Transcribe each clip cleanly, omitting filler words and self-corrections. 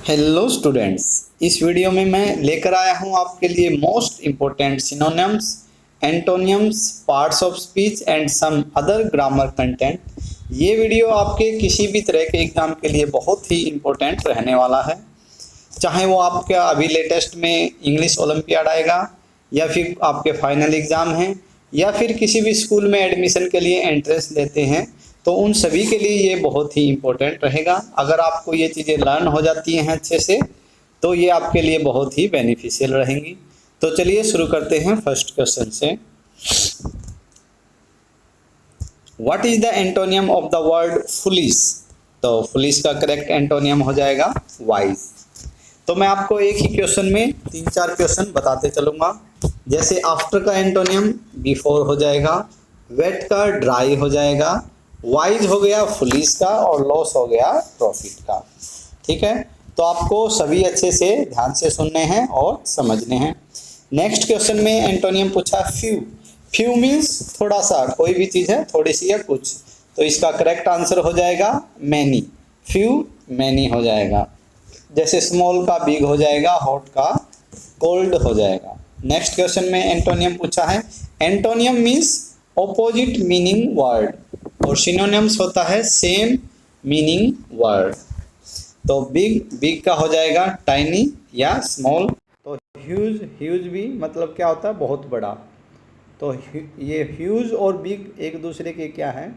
Hello students, इस video में मैं लेकर आया हूं आपके लिए most important synonyms, antonyms, parts of speech and some other grammar content. ये वीडियो आपके किसी भी तरह के एग्जाम के लिए बहुत ही इम्पोर्टेंट रहने वाला है, चाहे वो आपका अभी लेटेस्ट में इंग्लिश ओलंपियाड आएगा, या फिर आपके फाइनल एग्ज़ाम हैं, या फिर किसी भी स्कूल में एडमिशन के लिए एंट्रेंस देते हैं, तो उन सभी के लिए ये बहुत ही इम्पोर्टेंट रहेगा। अगर आपको ये चीज़ें लर्न हो जाती हैं अच्छे से, तो ये आपके लिए बहुत ही बेनिफिशियल रहेंगी। तो चलिए शुरू करते हैं फर्स्ट क्वेश्चन से। What is the antonym of the word foolish? तो फुलिश का करेक्ट एंटोनियम हो जाएगा वाइज। तो मैं आपको एक ही क्वेश्चन में 3-4 क्वेश्चन बताते चलूँगा। जैसे आफ्टर का एंटोनियम बिफोर हो जाएगा, वेट का ड्राई हो जाएगा, वाइज हो गया फुलिश का, और लॉस हो गया प्रॉफिट का। ठीक है, तो आपको सभी अच्छे से ध्यान से सुनने हैं और समझने हैं। नेक्स्ट क्वेश्चन में एंटोनियम पूछा फ्यू। फ्यू मीन्स थोड़ा सा, कोई भी चीज़ है थोड़ी सी या कुछ, तो इसका करेक्ट आंसर हो जाएगा मैनी। फ्यू मैनी हो जाएगा। जैसे स्मॉल का बिग हो जाएगा, हॉट का कोल्ड हो जाएगा। नेक्स्ट क्वेश्चन में एंटोनियम पूछा है। Antonym means opposite meaning word, और सिनोनिम्स होता है सेम मीनिंग वर्ड। तो बिग का हो जाएगा टाइनी या स्मॉल। तो ह्यूज, ह्यूज भी मतलब क्या होता है, बहुत बड़ा। तो ये ह्यूज और बिग एक दूसरे के क्या हैं,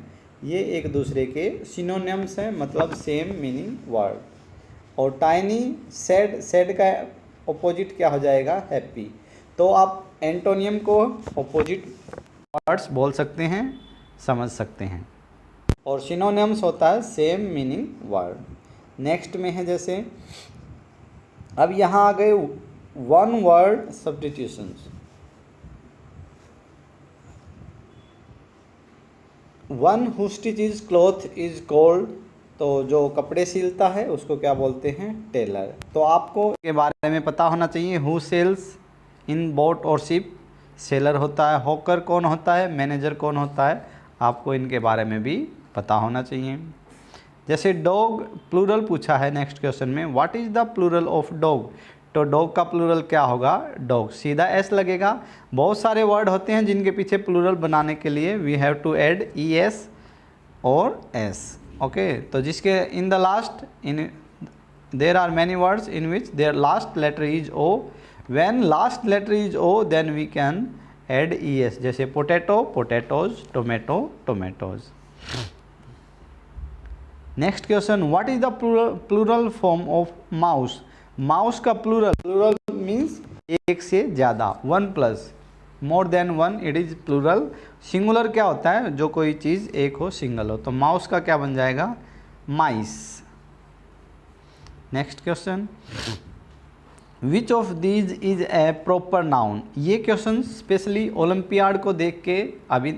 ये एक दूसरे के सिनोनिम्स हैं, मतलब सेम मीनिंग वर्ड। और टाइनी, सैड, सैड का ऑपोजिट क्या हो जाएगा, हैप्पी। तो आप एंटोनियम को ऑपोजिट वर्ड्स बोल सकते हैं, समझ सकते हैं। और सिनोनिम्स होता है सेम मीनिंग वर्ड। नेक्स्ट में है जैसे, अब यहाँ आ गए one word substitutions. One who stitches cloth is called, तो जो कपड़े सिलता है उसको क्या बोलते हैं, टेलर। तो आपको के बारे में पता होना चाहिए। हु सेल्स इन बोट और शिप, सेलर होता है। हॉकर कौन होता है, मैनेजर कौन होता है, आपको इनके बारे में भी पता होना चाहिए। जैसे डॉग प्लूरल पूछा है नेक्स्ट क्वेश्चन में, what is the plural of dog? तो डॉग का प्लूरल क्या होगा, डॉग। सीधा एस लगेगा। बहुत सारे वर्ड होते हैं जिनके पीछे प्लूरल बनाने के लिए we have to add e s और एस। ओके, तो जिसके in the last, in there are many words in which their last letter is o. When last letter is o then we can add e s. जैसे potato, potatoes, tomato, tomatoes. Next question, what is the plural form of mouse? Mouse का plural, plural means एक से ज़्यादा, one plus, more than one, it is plural. Singular क्या होता है, जो कोई चीज़ एक हो, सिंगल हो। तो माउस का क्या बन जाएगा, mice. Next question, which of these is a proper noun? ये क्वेश्चन स्पेशली ओलंपियाड को देख के, अभी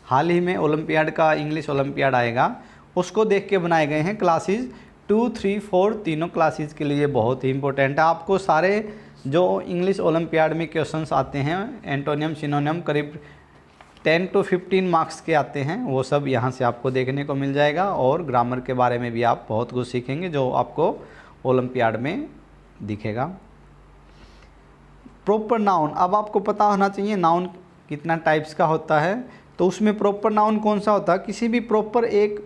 हाल ही में ओलंपियाड का इंग्लिश ओलंपियाड आएगा, उसको देख के बनाए गए हैं। क्लासेस 2, 3, 4 तीनों क्लासेस के लिए बहुत ही इंपॉर्टेंट है। आपको सारे जो इंग्लिश ओलंपियाड में क्वेश्चंस आते हैं, एंटोनियम, सिनोनियम, करीब 10 to 15 मार्क्स के आते हैं, वो सब यहाँ से आपको देखने को मिल जाएगा। और ग्रामर के बारे में भी आप बहुत कुछ सीखेंगे जो आपको ओलंपियाड में दिखेगा। प्रॉपर नाउन, अब आपको पता होना चाहिए नाउन कितना टाइप्स का होता है। तो उसमें प्रॉपर नाउन कौन सा होता है, किसी भी प्रॉपर एक,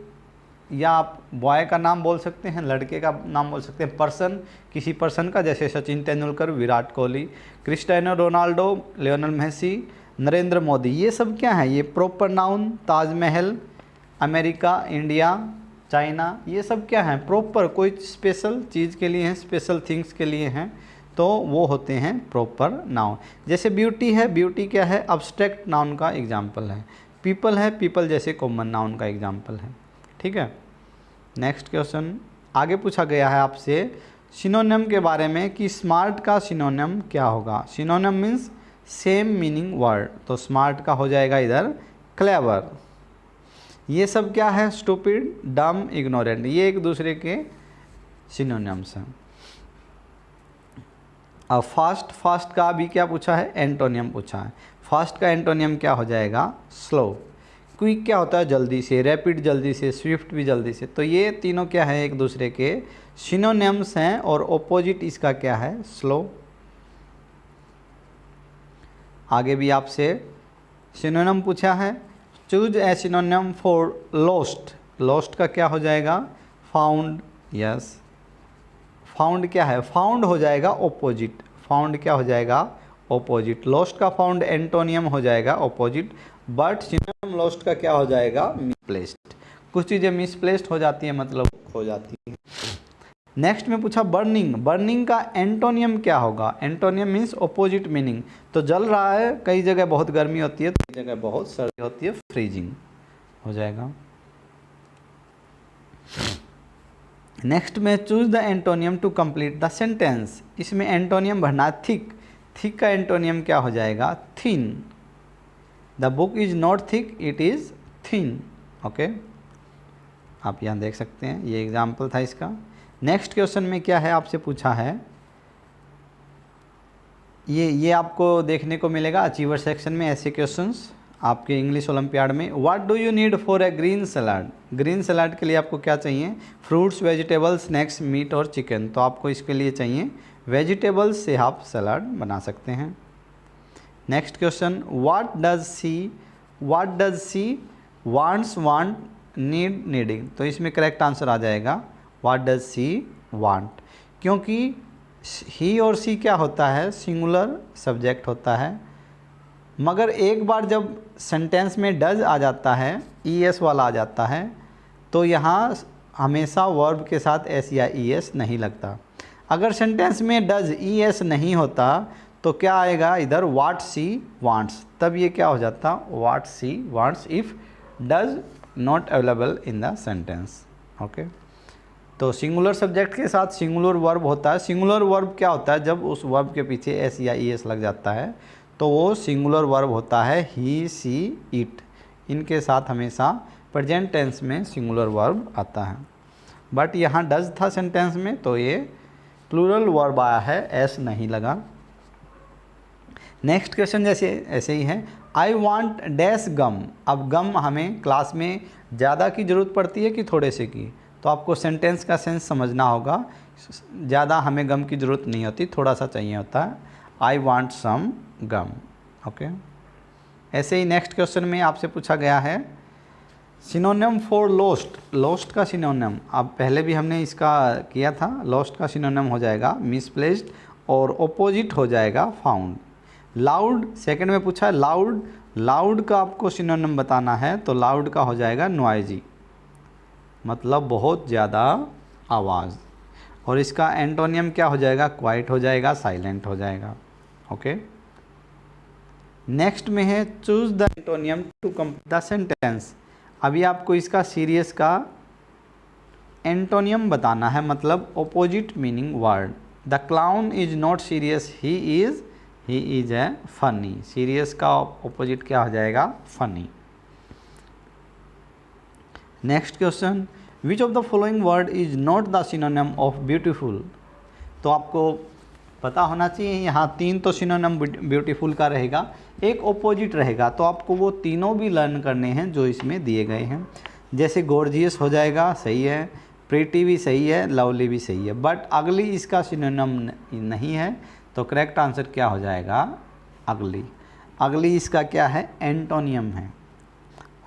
या आप बॉय का नाम बोल सकते हैं, लड़के का नाम बोल सकते हैं, पर्सन, किसी पर्सन का, जैसे Sachin Tendulkar, Virat Kohli, Cristiano Ronaldo, Lionel Messi, Narendra Modi. ये सब क्या है, ये proper noun. Taj Mahal, America, India, China, ये सब क्या है, प्रॉपर, कोई स्पेशल चीज़ के लिए हैं, स्पेशल थिंग्स के लिए हैं, तो वो होते हैं प्रॉपर नाउन। जैसे ब्यूटी है, ब्यूटी क्या है, अब्स्ट्रैक्ट नाउन का एग्जाम्पल है। पीपल है, पीपल जैसे कॉमन नाउन का एग्जाम्पल है। ठीक है, नेक्स्ट क्वेश्चन आगे पूछा गया है आपसे सिनोनिम के बारे में कि स्मार्ट का सिनोनिम क्या होगा। Synonym means same meaning word, तो स्मार्ट का हो जाएगा इधर क्लेवर। ये सब क्या है, स्टूपिड, डम, इग्नोरेंट, ये एक दूसरे के सिनोनिम्स हैं। अब फास्ट, फास्ट का भी क्या पूछा है, एंटोनियम पूछा है। फास्ट का एंटोनियम क्या हो जाएगा, स्लो। क्विक क्या होता है जल्दी से, रैपिड जल्दी से, स्विफ्ट भी जल्दी से। तो ये तीनों क्या है एक दूसरे के सिनोनिम्स हैं और ऑपोजिट इसका क्या है स्लो। आगे भी आपसे सिनोनिम पूछा है, choose a synonym for lost. Lost का क्या हो जाएगा फाउंड। यस, फाउंड क्या है, फाउंड हो जाएगा ऑपोजिट। फाउंड क्या हो जाएगा ऑपोजिट। लॉस्ट का फाउंड एंटोनियम हो जाएगा ऑपोजिट, बट सिनोनिम लॉस्ट का क्या हो जाएगा मिसप्लेस्ड। कुछ चीज़ें मिसप्लेस्ड हो जाती है मतलब खो जाती है। नेक्स्ट में पूछा बर्निंग। बर्निंग का एंटोनियम क्या होगा। Antonym means opposite meaning. तो जल रहा है, कई जगह बहुत गर्मी होती है, कई जगह बहुत सर्दी होती है, फ्रीजिंग हो जाएगा। नेक्स्ट में choose the antonym to complete the sentence. इसमें एंटोनियम भरना थिक। थिक का एंटोनियम क्या हो जाएगा thin. The book is not thick, it is thin. Okay, आप यहाँ देख सकते हैं, ये एग्जाम्पल था इसका। नेक्स्ट क्वेश्चन में क्या है आपसे पूछा है, ये आपको देखने को मिलेगा अचीवर सेक्शन में ऐसे क्वेश्चंस आपके इंग्लिश ओलंपियाड में। What do you need for a green salad. Green salad के लिए आपको क्या चाहिए, फ्रूट्स, वेजिटेबल्स, स्नैक्स, मीट और चिकन। तो आपको इसके लिए चाहिए वेजिटेबल्स से आप सलाद बना सकते हैं। Next question, what does she wants, want, need, needing. तो इसमें करेक्ट आंसर आ जाएगा व्हाट डज सी वांट, क्योंकि ही और सी क्या होता है सिंगुलर सब्जेक्ट होता है, मगर एक बार जब सेंटेंस में डज आ जाता है, ईएस वाला आ जाता है, तो यहाँ हमेशा वर्ब के साथ एस या ईएस नहीं लगता। अगर सेंटेंस में डज ईएस नहीं होता तो क्या आएगा इधर व्हाट सी वांट्स, तब ये क्या हो जाता what C wants if does not available in the sentence. Okay, तो सिंगुलर सब्जेक्ट के साथ सिंगुलर वर्ब होता है। सिंगुलर वर्ब क्या होता है, जब उस वर्ब के पीछे एस या ईएस लग जाता है तो वो सिंगुलर वर्ब होता है। ही, सी, इट, इनके साथ हमेशा प्रेजेंट टेंस में सिंगुलर वर्ब आता है। बट यहाँ डज था सेंटेंस में तो ये प्लूरल वर्ब आया है, एस नहीं लगा। नेक्स्ट क्वेश्चन जैसे ऐसे ही है, आई वांट डैश गम। अब गम हमें क्लास में ज़्यादा की ज़रूरत पड़ती है कि थोड़े से की, तो आपको सेंटेंस का सेंस समझना होगा। ज़्यादा हमें गम की ज़रूरत नहीं होती, थोड़ा सा चाहिए होता है। I want some gum. Okay, ऐसे ही नेक्स्ट क्वेश्चन में आपसे पूछा गया है सिनोनिम फॉर लॉस्ट। लॉस्ट का सिनोनिम, अब पहले भी हमने इसका किया था। लॉस्ट का सिनोनिम हो जाएगा मिसप्लेस्ड और ऑपोजिट हो जाएगा फाउंड। लाउड सेकंड में पूछा है लाउड। लाउड का आपको सिनोनिम बताना है तो लाउड का हो जाएगा नॉइजी, मतलब बहुत ज़्यादा आवाज़। और इसका एंटोनियम क्या हो जाएगा क्वाइट हो जाएगा, साइलेंट हो जाएगा। ओके, नेक्स्ट में है choose the antonym to complete the sentence. अभी आपको इसका सीरियस का एंटोनियम बताना है, मतलब opposite meaning word. The clown is not serious, he is a funny. Serious का ऑपोजिट क्या हो जाएगा funny. Next question, which of the following word is not the synonym of beautiful. तो आपको पता होना चाहिए, यहाँ तीन तो सिनोनिम ब्यूटीफुल का रहेगा, एक ऑपोजिट रहेगा। तो आपको वो तीनों भी लर्न करने हैं जो इसमें दिए गए हैं। जैसे गॉर्जियस हो जाएगा, सही है, प्रीटी भी सही है, लवली भी सही है, बट अगली इसका सिनोनिम नहीं है। तो करेक्ट आंसर क्या हो जाएगा अगली। अगली इसका क्या है एंटोनियम है,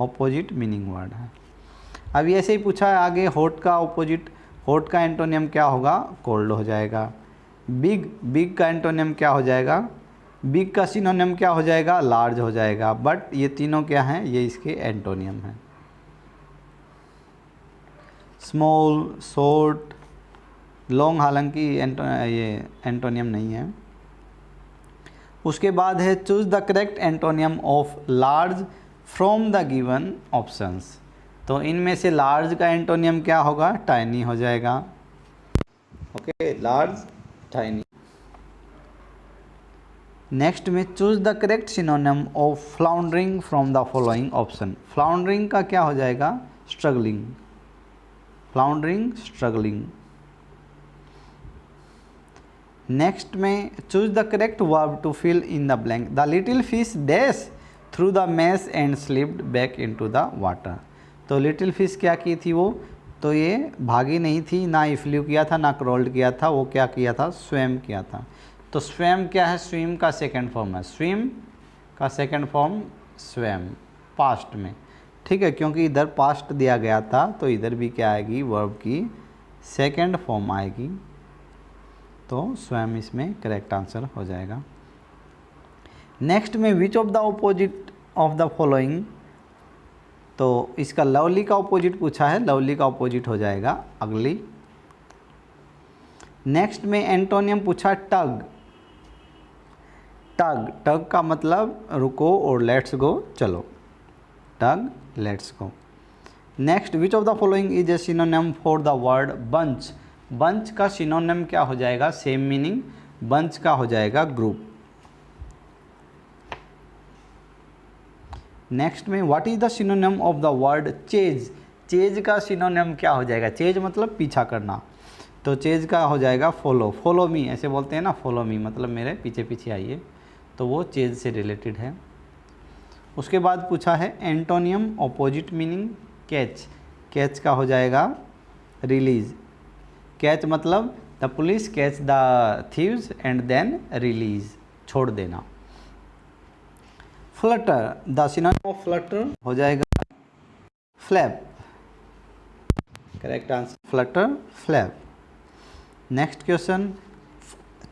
ऑपोजिट मीनिंग वर्ड है। अभी ऐसे ही पूछा है आगे, हॉट का ऑपोजिट, हॉट का एंटोनियम क्या होगा कोल्ड हो जाएगा। बिग, बिग का एंटोनियम क्या हो जाएगा, बिग का सिनोनिम क्या हो जाएगा लार्ज हो जाएगा। बट ये तीनों क्या हैं, ये इसके एंटोनियम हैं। स्मॉल, शॉर्ट, लॉन्ग हालांकि ये एंटोनियम नहीं है। उसके बाद है choose the correct antonym of large from the given options. तो इनमें से लार्ज का एंटोनियम क्या होगा टाइनी हो जाएगा। Okay, large, tiny. नेक्स्ट में choose the correct synonym of floundering from the following option. Floundering का क्या हो जाएगा स्ट्रगलिंग, फ्लाउंडरिंग, स्ट्रगलिंग। नेक्स्ट में choose the correct verb to fill in the blank. The little fish dash through the mass and slipped back into the water. तो little fish क्या की थी वो, तो ये भागी नहीं थी, ना ही फ्लू किया था, ना क्रॉल्ड किया था, वो क्या किया था, स्विम किया था। तो स्विम क्या है, स्विम का सेकंड फॉर्म है, स्विम का सेकंड फॉर्म स्विम पास्ट में, ठीक है, क्योंकि इधर पास्ट दिया गया था तो इधर भी क्या आएगी, वर्ब की सेकंड फॉर्म आएगी, तो स्वयं इसमें करेक्ट आंसर हो जाएगा। नेक्स्ट में विच of the opposite of the following, तो इसका लवली का ऑपोजिट पूछा है, लवली का ऑपोजिट हो जाएगा अगली। नेक्स्ट में एंटोनियम पूछा टग, टग, टग का मतलब रुको और लेट्स गो, चलो, tug let's go. Next which of the following is a synonym for the word bunch, bunch का सिनोनिम क्या हो जाएगा, सेम मीनिंग, बंच का हो जाएगा ग्रुप। नेक्स्ट में what is the synonym of the word chase, chase का synonym क्या हो जाएगा, चेज मतलब पीछा करना, तो चेज का हो जाएगा फॉलो, फॉलो मी ऐसे बोलते हैं ना, फॉलो मी मतलब मेरे पीछे पीछे आइए, तो वो चेज से रिलेटेड है। उसके बाद पूछा है antonym opposite meaning catch, catch का हो जाएगा रिलीज, कैच मतलब the police catch the thieves and then release, छोड़ देना। Flutter, the synonym of flutter हो जाएगा flap, correct answer flutter flap. Next question,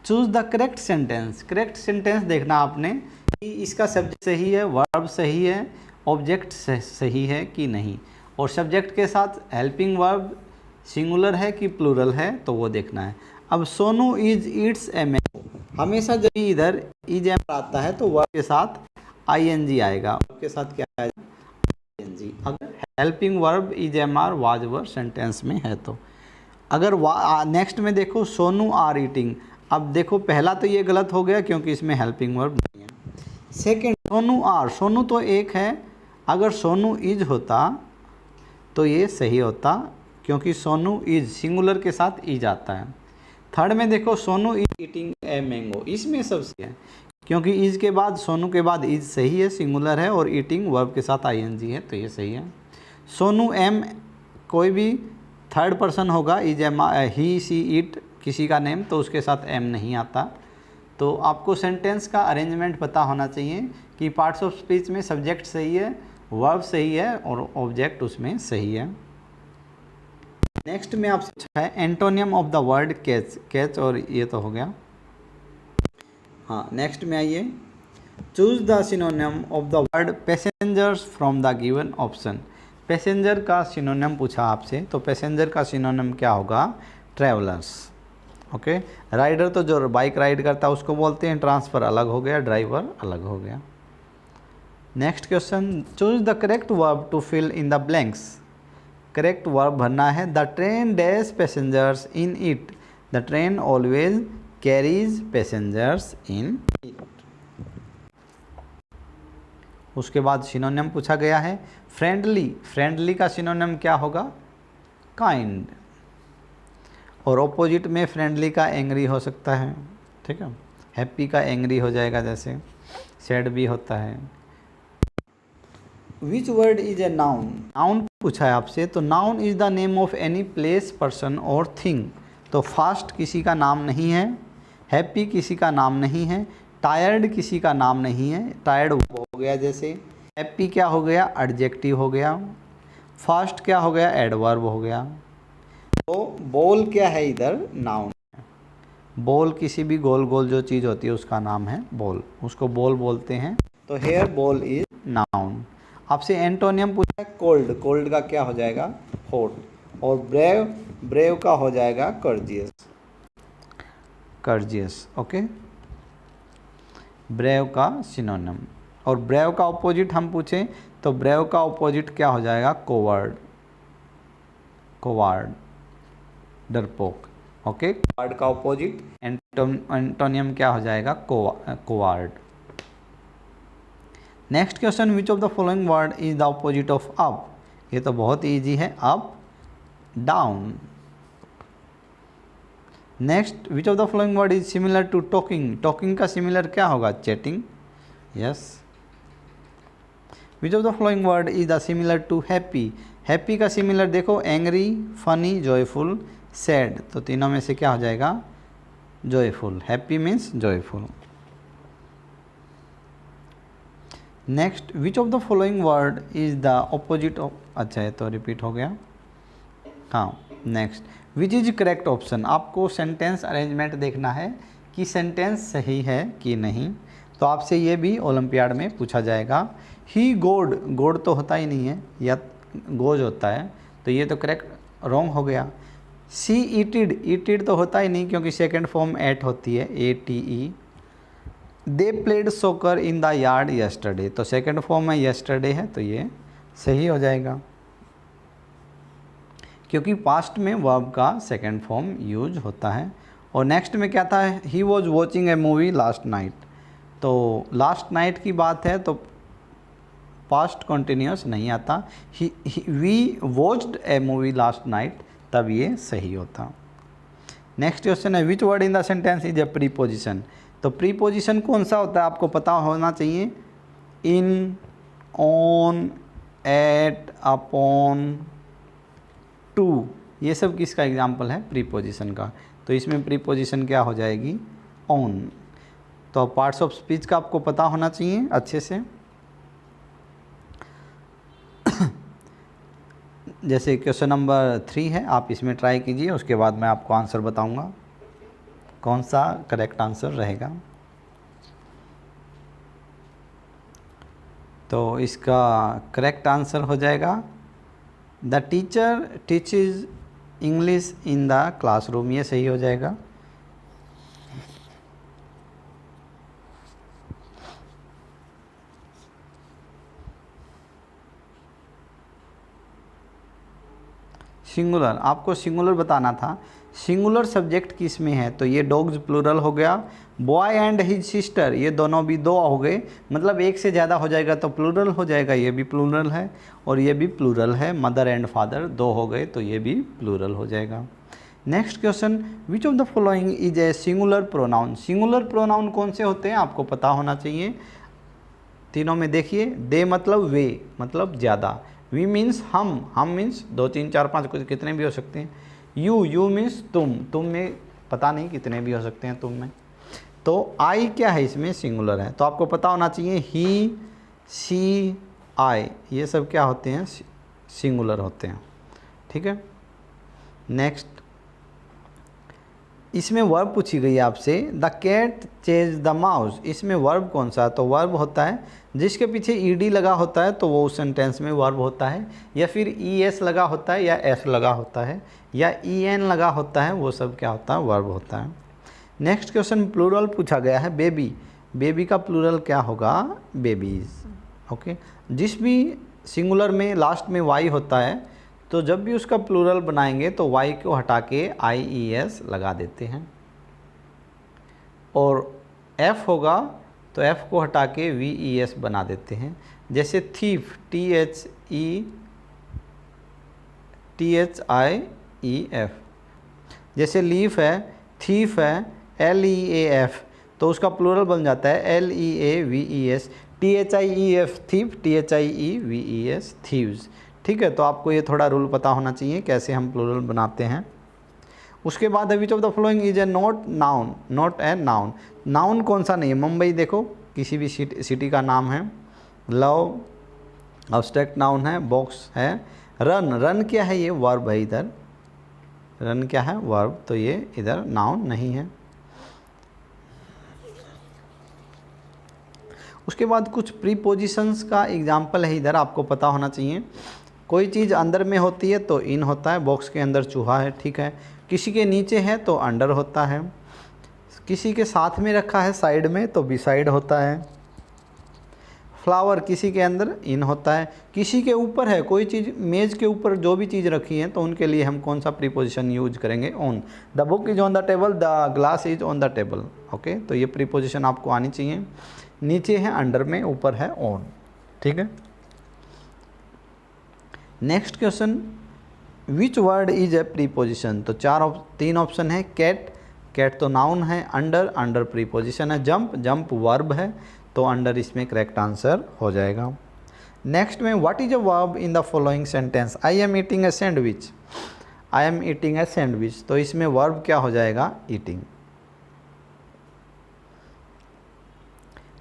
choose the correct sentence, correct sentence देखना आपने कि इसका सब्जेक्ट सही है, वर्ब सही है, ऑब्जेक्ट सही है कि नहीं, और सब्जेक्ट के साथ हेल्पिंग वर्ब सिंगुलर है कि प्लूरल है, तो वो देखना है। अब Sonu is eats a mango, हमेशा जब भी इधर इज एम आता है तो वर्ब के साथ आईएनजी आएगा, वर्ब के साथ क्या आएगा, आईएनजी, अगर helping verb is am are was were sentence में है तो। अगर नेक्स्ट में देखो सोनू आर ईटिंग, अब देखो पहला तो ये गलत हो गया क्योंकि इसमें हेल्पिंग वर्ब नहीं है। सेकंड सोनू आर, सोनू तो एक है, अगर सोनू इज होता तो ये सही होता क्योंकि सोनू इज सिंगुलर के साथ इज आता है। थर्ड में देखो Sonu is eating a mango, इसमें सब सही है क्योंकि इज के बाद सोनू के बाद इज सही है, सिंगुलर है, और ईटिंग वर्ब के साथ आईएनजी है, तो ये सही है। सोनू एम कोई भी थर्ड पर्सन होगा, is am he she it किसी का नेम, तो उसके साथ एम नहीं आता। तो आपको सेंटेंस का अरेंजमेंट पता होना चाहिए कि पार्ट्स ऑफ स्पीच में सब्जेक्ट सही है, वर्ब सही है और ऑब्जेक्ट उसमें सही है। नेक्स्ट में आपसे पूछा है antonym of the word catch, catch और ये तो हो गया। हाँ, नेक्स्ट में आइए, choose the synonym of the word passengers from the given option, passenger का सिनोनिम पूछा आपसे, तो पैसेंजर का सिनोनिम क्या होगा, ट्रैवलर्स, ओके। राइडर तो जो बाइक राइड करता है उसको बोलते हैं, ट्रांसफ़र अलग हो गया, ड्राइवर अलग हो गया। Next question, choose the correct verb to fill in the blanks, correct verb भरना है। The train dash passengers in it, the train always carries passengers in it. उसके बाद सिनोनिम पूछा गया है फ्रेंडली, फ्रेंडली का सिनोनिम क्या होगा, काइंड, और ऑपोजिट में फ्रेंडली का एंग्री हो सकता है, ठीक है, हैप्पी का एंग्री हो जाएगा, जैसे सैड भी होता है। Which word is a noun, noun पूछा है आपसे, तो noun is the name of any place person और थिंग, तो फास्ट किसी का नाम नहीं है, हैप्पी किसी का नाम नहीं है, टायर्ड किसी का नाम नहीं है, टायर्ड हो गया जैसे, हैप्पी क्या हो गया, एडजेक्टिव हो गया, फास्ट क्या हो गया, एडवर्ब हो गया। तो बॉल क्या है, इधर नाउन, बॉल किसी भी गोल गोल जो चीज़ होती है उसका नाम है बॉल, उसको बॉल बोलते हैं, तो हेयर बॉल इज नाउन। आपसे एंटोनियम पूछा है कोल्ड, कोल्ड का क्या हो जाएगा, हॉट, और ब्रेव, ब्रेव का हो जाएगा कर्जियस, कर्जियस, ओके, ब्रेव का सिनोनिम। और ब्रेव का ऑपोजिट हम पूछें तो ब्रेव का ऑपोजिट क्या हो जाएगा, कोवर्ड, कोवार्ड, डरपोक, ओके, कोवार्ड का ऑपोजिट एंटोनियम क्या हो जाएगा, coward. Next question, which of the following word is the opposite of up, ये तो बहुत ईजी है, up, down. Next, which of the following word is similar to talking, talking का सिमिलर क्या होगा, chatting, yes. Which of the following word is the similar to happy. Happy का similar देखो angry, funny, joyful, sad, तो तीनों में से क्या हो जाएगा, joyful. Happy means joyful. Next, which of the following word is the opposite of, अच्छा है तो रिपीट हो गया। हाँ, next, which is correct option. आपको सेंटेंस अरेंजमेंट देखना है कि सेंटेंस सही है कि नहीं, तो आपसे ये भी ओलंपियाड में पूछा जाएगा। ही गोड, गोड तो होता ही नहीं है, या गोज होता है, तो ये तो करेक्ट रॉन्ग हो गया। सी ईटिड, ईटिड तो होता ही नहीं क्योंकि सेकेंड फॉर्म एट होती है, ATE। दे प्लेड सोकर इन द यार्ड यस्टरडे, तो सेकेंड फॉर्म में यस्टरडे है, तो ये सही हो जाएगा क्योंकि पास्ट में वर्ब का सेकेंड फॉर्म यूज होता है। और नेक्स्ट में क्या था, he was watching a movie last night, तो लास्ट नाइट की बात है तो पास्ट कंटिन्यूस नहीं आता। We watched a movie last night, तब ये सही होता। नेक्स्ट क्वेश्चन है, which word in the sentence is a preposition. तो प्रीपोजिशन कौन सा होता है आपको पता होना चाहिए। In, on, at, upon, to, ये सब किसका एग्जाम्पल है, प्रीपोजिशन का। तो इसमें प्रीपोजिशन क्या हो जाएगी, ऑन। तो पार्ट्स ऑफ स्पीच का आपको पता होना चाहिए अच्छे से। जैसे क्वेश्चन नंबर 3 है, आप इसमें ट्राई कीजिए, उसके बाद मैं आपको आंसर बताऊंगा कौन सा करेक्ट आंसर रहेगा। तो इसका करेक्ट आंसर हो जाएगा, the teacher teaches English in the classroom, ये सही हो जाएगा। सिंगुलर, आपको सिंगुलर बताना था। सिंगुलर सब्जेक्ट किस में है, तो ये डॉग्स प्लूरल हो गया। बॉय एंड हिज सिस्टर, ये दोनों भी दो हो गए, मतलब एक से ज़्यादा हो जाएगा तो प्लूरल हो जाएगा, ये भी प्लूरल है और ये भी प्लूरल है। मदर एंड फादर दो हो गए तो ये भी प्लूरल हो जाएगा। Next question, which of the following is a singular pronoun. Singular pronoun कौन से होते हैं आपको पता होना चाहिए। तीनों में देखिए, दे मतलब वे, मतलब ज़्यादा। वी मीन्स हम मीन्स 2 3 4 5 कुछ कितने भी हो सकते हैं। यू मीन्स तुम में पता नहीं कितने भी हो सकते हैं तुम में। तो आई क्या है, इसमें सिंगुलर है, तो आपको पता होना चाहिए ही, सी, आई, ये सब क्या होते हैं, सिंगुलर होते हैं। ठीक है। नेक्स्ट, इसमें वर्ब पूछी गई है आपसे, the cat chase the mouse, इसमें वर्ब कौन सा है, तो वर्ब होता है जिसके पीछे ईडी लगा होता है तो वो उस सेंटेंस में वर्ब होता है, या फिर ES लगा होता है, या एस लगा होता है, या EN लगा होता है, वो सब क्या होता है, वर्ब होता है। नेक्स्ट क्वेश्चन, प्लूरल पूछा गया है, बेबी। बेबी का प्लूरल क्या होगा, बेबीज। ओके, जिस भी सिंगुलर में लास्ट में वाई होता है तो जब भी उसका प्लूरल बनाएंगे तो वाई को हटा के IES लगा देते हैं, और F होगा तो F को हटा के VES बना देते हैं। जैसे थीफ, THIEF। जैसे लीफ है, थीफ है, LEAF, तो उसका प्लूरल बन जाता है LEAVES। THIEF thief, THIEVES thieves. ठीक है, तो आपको ये थोड़ा रूल पता होना चाहिए कैसे हम प्लूरल बनाते हैं। उसके बाद है, विच of the following is A not noun. Not a noun, noun कौन सा नहीं है। मुंबई देखो, किसी भी सिटी का नाम है। लव अब्स्ट्रैक्ट नाउन है, बॉक्स है। रन क्या है, ये वर्ब है, इधर रन क्या है, वर्ब, तो ये इधर नाउन नहीं है। उसके बाद कुछ प्रीपोजिशंस का एग्जाम्पल है, इधर आपको पता होना चाहिए। कोई चीज़ अंदर में होती है तो इन होता है, बॉक्स के अंदर चूहा है, ठीक है। किसी के नीचे है तो अंडर होता है, किसी के साथ में रखा है साइड में तो बिसाइड होता है। फ्लावर किसी के अंदर इन होता है, किसी के ऊपर है, कोई चीज़ मेज़ के ऊपर जो भी चीज़ रखी है तो उनके लिए हम कौन सा प्रीपोजिशन यूज करेंगे, on. The book is on the table, the glass is on the table. Okay, तो ये प्रीपोजिशन आपको आनी चाहिए। नीचे है अंडर में, ऊपर है ऑन। ठीक है। Next question, which word is a preposition. तो 3 ऑप्शन है। कैट, कैट तो नाउन है। अंडर, अंडर प्रीपोजिशन है। जंप, जंप वर्ब है, तो अंडर इसमें करेक्ट आंसर हो जाएगा। नेक्स्ट में what is a verb in the following sentence, I am eating a sandwich, I am eating a sandwich, तो इसमें वर्ब क्या हो जाएगा, ईटिंग।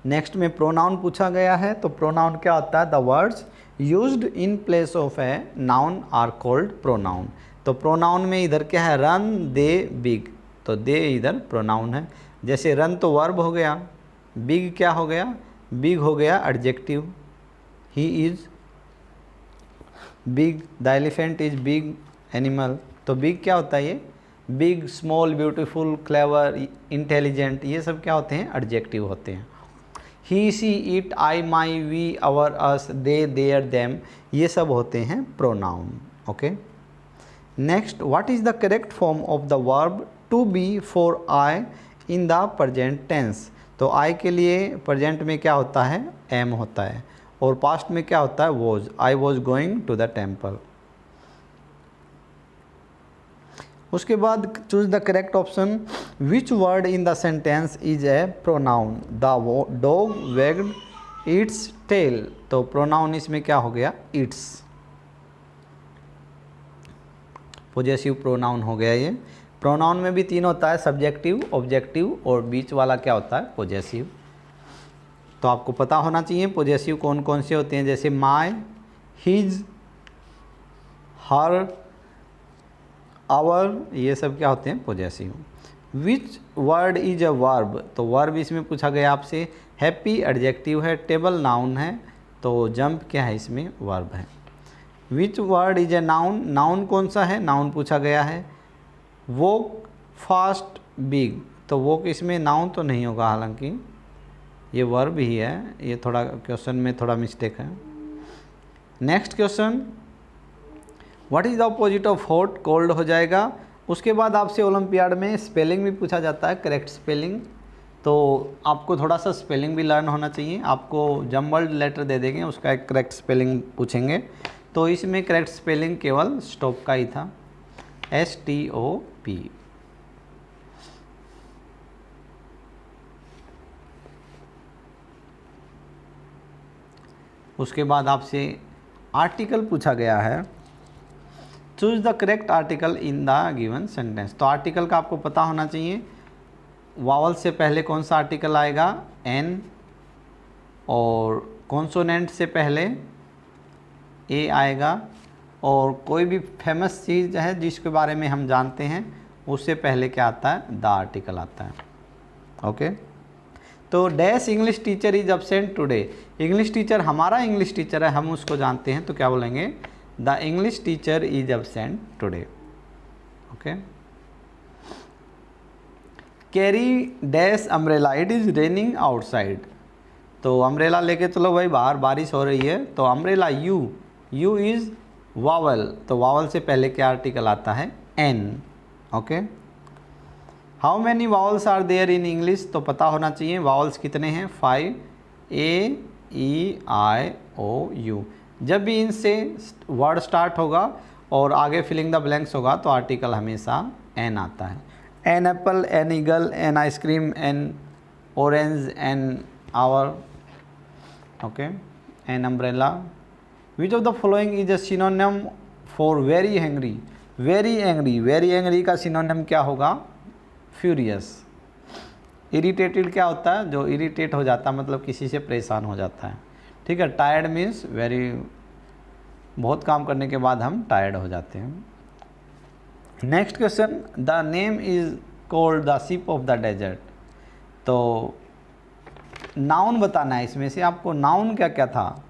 नेक्स्ट में प्रोनाउन पूछा गया है, तो प्रोनाउन क्या होता है, the words used in place of a noun are called pronoun. तो प्रोनाउन में इधर क्या है, रन, दे, बिग, तो दे इधर प्रोनाउन है। जैसे रन तो वर्ब हो गया, बिग क्या हो गया, बिग हो गया adjective, he is big, the elephant is big animal, तो बिग क्या होता है, ये big, small, beautiful, clever, intelligent, ये सब क्या होते हैं, एडजेक्टिव होते हैं। He, she, it, I, my, we, our, us, they, their, them, ये सब होते हैं pronoun. Okay, next, what is the correct form of the verb to be for I in the present tense. तो I के लिए present में क्या होता है, एम होता है, और पास्ट में क्या होता है, was, I was going to the temple. उसके बाद choose the correct option, which word in the sentence is a pronoun, the dog wagged its tail, तो प्रोनाउन इसमें क्या हो गया, इट्स, पॉजेसिव प्रोनाउन हो गया ये। प्रोनाउन में भी तीन होता है, सब्जेक्टिव, ऑब्जेक्टिव और बीच वाला क्या होता है, पॉजेसिव। तो आपको पता होना चाहिए पॉजेसिव कौन कौन से होते हैं, जैसे माय, हिज, हर, आवर, ये सब क्या होते हैं, possessive. Which word is a verb, तो वर्ब इसमें पूछा गया आपसे, हैप्पी एडजेक्टिव है, टेबल नाउन है, तो जंप क्या है, इसमें वर्ब है। Which word is a noun, noun कौन सा है, नाउन पूछा गया है। वॉक, फास्ट, बिग, तो वॉक इसमें नाउन तो नहीं होगा, हालांकि ये वर्ब ही है, ये थोड़ा क्वेश्चन में थोड़ा मिस्टेक है। Next question, what is the opposite of hot, cold हो जाएगा। उसके बाद आपसे ओलंपियाड में स्पेलिंग भी पूछा जाता है, करेक्ट स्पेलिंग, तो आपको थोड़ा सा स्पेलिंग भी लर्न होना चाहिए। आपको जम्बल्ड लेटर दे देंगे, उसका एक करेक्ट स्पेलिंग पूछेंगे, तो इसमें करेक्ट स्पेलिंग केवल स्टॉप का ही था, STOP। उसके बाद आपसे आर्टिकल पूछा गया है, choose the correct article in the given sentence. तो आर्टिकल का आपको पता होना चाहिए, वावल से पहले कौन सा आर्टिकल आएगा, N, और कॉन्सोनेंट से पहले A आएगा, और कोई भी फेमस चीज़ है जिसके बारे में हम जानते हैं उससे पहले क्या आता है, द आर्टिकल आता है। ओके, तो dash English teacher is absent today, English teacher हमारा इंग्लिश टीचर है, हम उसको जानते हैं, तो क्या बोलेंगे, the English teacher is absent today. Okay, carry dash umbrella, it is raining outside, तो अम्ब्रेला लेके चलो भाई बाहर, बारिश हो रही है, तो अम्ब्रेला, यू इज़ वावल, तो वावल से पहले क्या आर्टिकल आता है, N। Okay, how many vowels are there in English, तो पता होना चाहिए वावल्स कितने हैं, 5, A, E, I, O, U। जब भी इनसे वर्ड स्टार्ट होगा और आगे फिलिंग द ब्लैंक्स होगा तो आर्टिकल हमेशा N आता है। An apple, an eagle, an ice cream, an orange, an hour, okay, an umbrella. Which of the following is a synonym for very angry, very angry, very angry का synonym क्या होगा, furious. Irritated क्या होता है, जो irritate हो जाता है, मतलब किसी से परेशान हो जाता है, ठीक है। टायर्ड मीन्स वेरी, बहुत काम करने के बाद हम टायर्ड हो जाते हैं। Next question, the name is called the ship of the desert, तो नाउन बताना है, इसमें से आपको नाउन क्या क्या था,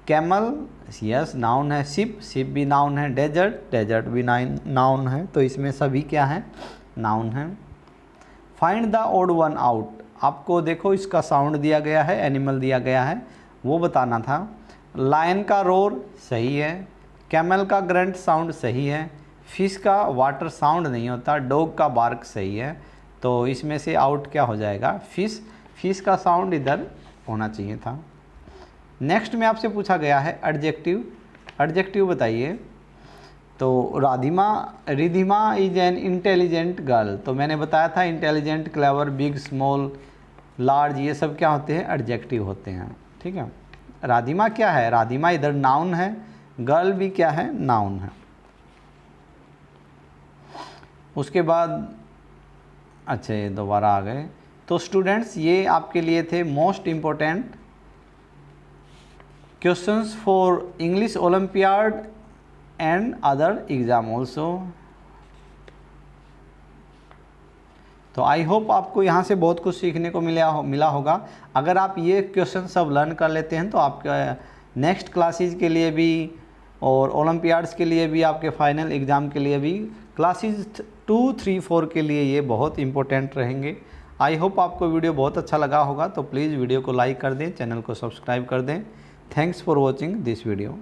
कैमल, यस नाउन है, शिप भी नाउन है, डेजर्ट भी नाउन है, तो इसमें सभी क्या है, नाउन है। Find the odd one out, आपको देखो इसका साउंड दिया गया है, एनिमल दिया गया है, वो बताना था। लायन का रोर सही है, कैमल का ग्रंट साउंड सही है, फिश का वाटर साउंड नहीं होता, डॉग का बार्क सही है, तो इसमें से आउट क्या हो जाएगा, फिश का साउंड इधर होना चाहिए था। नेक्स्ट में आपसे पूछा गया है एडजेक्टिव बताइए, तो Ridhima is an intelligent girl, तो मैंने बताया था intelligent, clever, big, small, large, ये सब क्या होते हैं, एडजेक्टिव होते हैं, ठीक है। राधिमा क्या है, राधिमा इधर नाउन है, गर्ल भी क्या है, नाउन है। उसके बाद अच्छा ये दोबारा आ गए। तो स्टूडेंट्स ये आपके लिए थे most important questions for English olympiad and other exam also. तो आई होप आपको यहाँ से बहुत कुछ सीखने को मिला होगा। अगर आप ये क्वेश्चन सब लर्न कर लेते हैं तो आपका नेक्स्ट क्लासेज के लिए भी और ओलंपियाड्स के लिए भी, आपके फाइनल एग्ज़ाम के लिए भी, क्लासेज 2, 3, 4 के लिए ये बहुत इंपॉर्टेंट रहेंगे। आई होप आपको वीडियो बहुत अच्छा लगा होगा। तो प्लीज़ वीडियो को लाइक कर दें, चैनल को सब्सक्राइब कर दें। Thanks for watching this video.